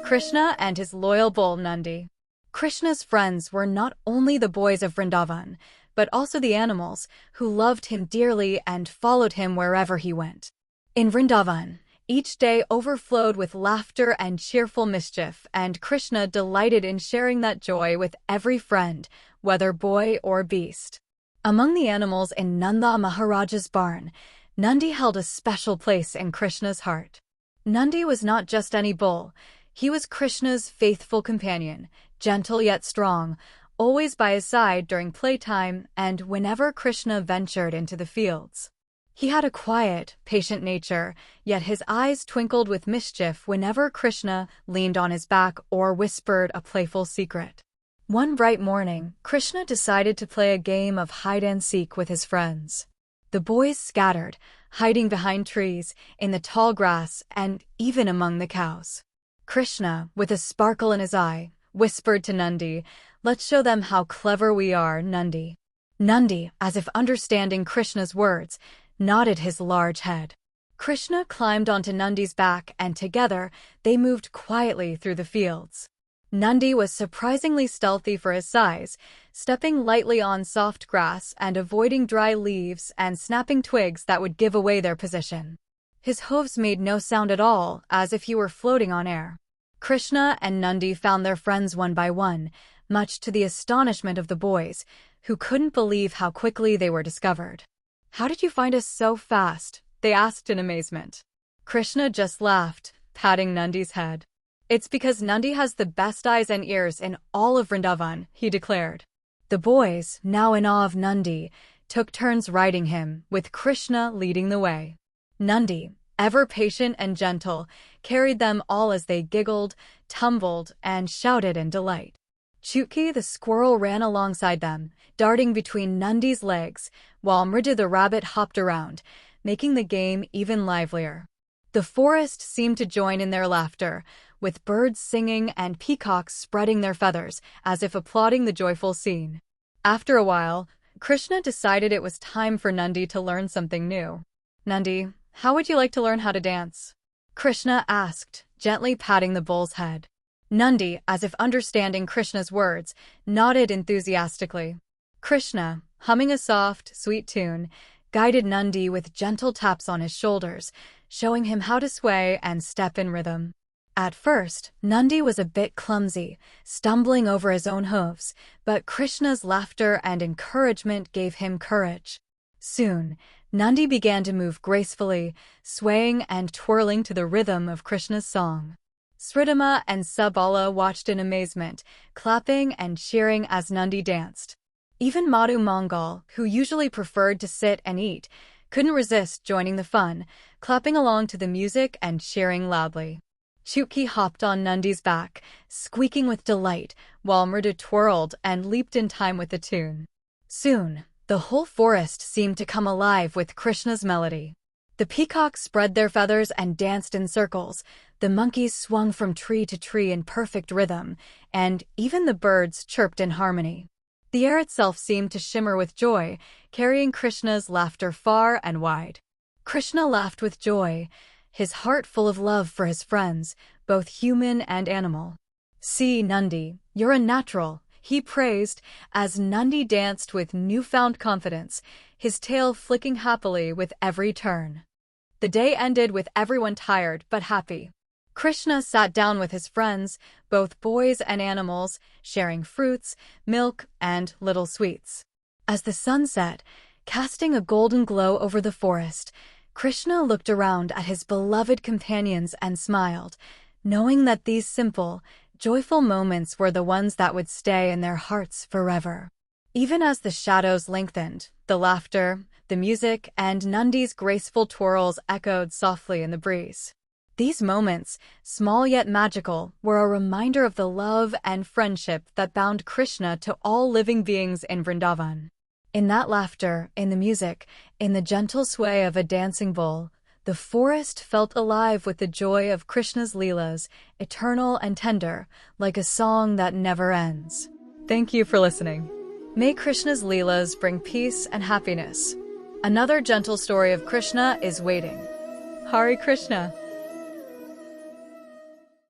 Krishna and his loyal bull Nandhi. Krishna's friends were not only the boys of Vrindavan, but also the animals, who loved him dearly and followed him wherever he went. In Vrindavan, each day overflowed with laughter and cheerful mischief, and Krishna delighted in sharing that joy with every friend, whether boy or beast. Among the animals in Nanda Maharaja's barn, Nandhi held a special place in Krishna's heart. Nandhi was not just any bull. He was Krishna's faithful companion, gentle yet strong, always by his side during playtime and whenever Krishna ventured into the fields. He had a quiet, patient nature, yet his eyes twinkled with mischief whenever Krishna leaned on his back or whispered a playful secret. One bright morning, Krishna decided to play a game of hide-and-seek with his friends. The boys scattered, hiding behind trees, in the tall grass, and even among the cows. Krishna, with a sparkle in his eye, whispered to Nandhi, "Let's show them how clever we are, Nandhi." Nandhi, as if understanding Krishna's words, nodded his large head. Krishna climbed onto Nandhi's back and together they moved quietly through the fields. Nandhi was surprisingly stealthy for his size, stepping lightly on soft grass and avoiding dry leaves and snapping twigs that would give away their position. His hooves made no sound at all, as if he were floating on air. Krishna and Nandhi found their friends one by one, much to the astonishment of the boys, who couldn't believe how quickly they were discovered. "How did you find us so fast?" they asked in amazement. Krishna just laughed, patting Nandhi's head. "It's because Nandhi has the best eyes and ears in all of Vrindavan," he declared. The boys, now in awe of Nandhi, took turns riding him, with Krishna leading the way. Nandhi, ever patient and gentle, carried them all as they giggled, tumbled, and shouted in delight. Chutki the squirrel ran alongside them, darting between Nandhi's legs, while Mridu the rabbit hopped around, making the game even livelier. The forest seemed to join in their laughter, with birds singing and peacocks spreading their feathers, as if applauding the joyful scene. After a while, Krishna decided it was time for Nandhi to learn something new. "Nandhi, how would you like to learn how to dance?" Krishna asked, gently patting the bull's head. Nandhi, as if understanding Krishna's words, nodded enthusiastically. Krishna, humming a soft, sweet tune, guided Nandhi with gentle taps on his shoulders, showing him how to sway and step in rhythm. At first, Nandhi was a bit clumsy, stumbling over his own hooves, but Krishna's laughter and encouragement gave him courage. Soon, Nandhi began to move gracefully, swaying and twirling to the rhythm of Krishna's song. Sridhama and Subala watched in amazement, clapping and cheering as Nandhi danced. Even Madhu Mangal, who usually preferred to sit and eat, couldn't resist joining the fun, clapping along to the music and cheering loudly. Chutki hopped on Nandhi's back, squeaking with delight, while Mridu twirled and leaped in time with the tune. Soon, the whole forest seemed to come alive with Krishna's melody. The peacocks spread their feathers and danced in circles, the monkeys swung from tree to tree in perfect rhythm, and even the birds chirped in harmony. The air itself seemed to shimmer with joy, carrying Krishna's laughter far and wide. Krishna laughed with joy, his heart full of love for his friends, both human and animal. "See, Nandhi, you're a natural," he praised, as Nandhi danced with newfound confidence, his tail flicking happily with every turn. The day ended with everyone tired but happy. Krishna sat down with his friends, both boys and animals, sharing fruits, milk, and little sweets. As the sun set, casting a golden glow over the forest, Krishna looked around at his beloved companions and smiled, knowing that these simple, joyful moments were the ones that would stay in their hearts forever. Even as the shadows lengthened, the laughter, the music, and Nandhi's graceful twirls echoed softly in the breeze. These moments, small yet magical, were a reminder of the love and friendship that bound Krishna to all living beings in Vrindavan. In that laughter, in the music, in the gentle sway of a dancing bull, the forest felt alive with the joy of Krishna's Leelas, eternal and tender, like a song that never ends. Thank you for listening. May Krishna's Leelas bring peace and happiness. Another gentle story of Krishna is waiting. Hare Krishna.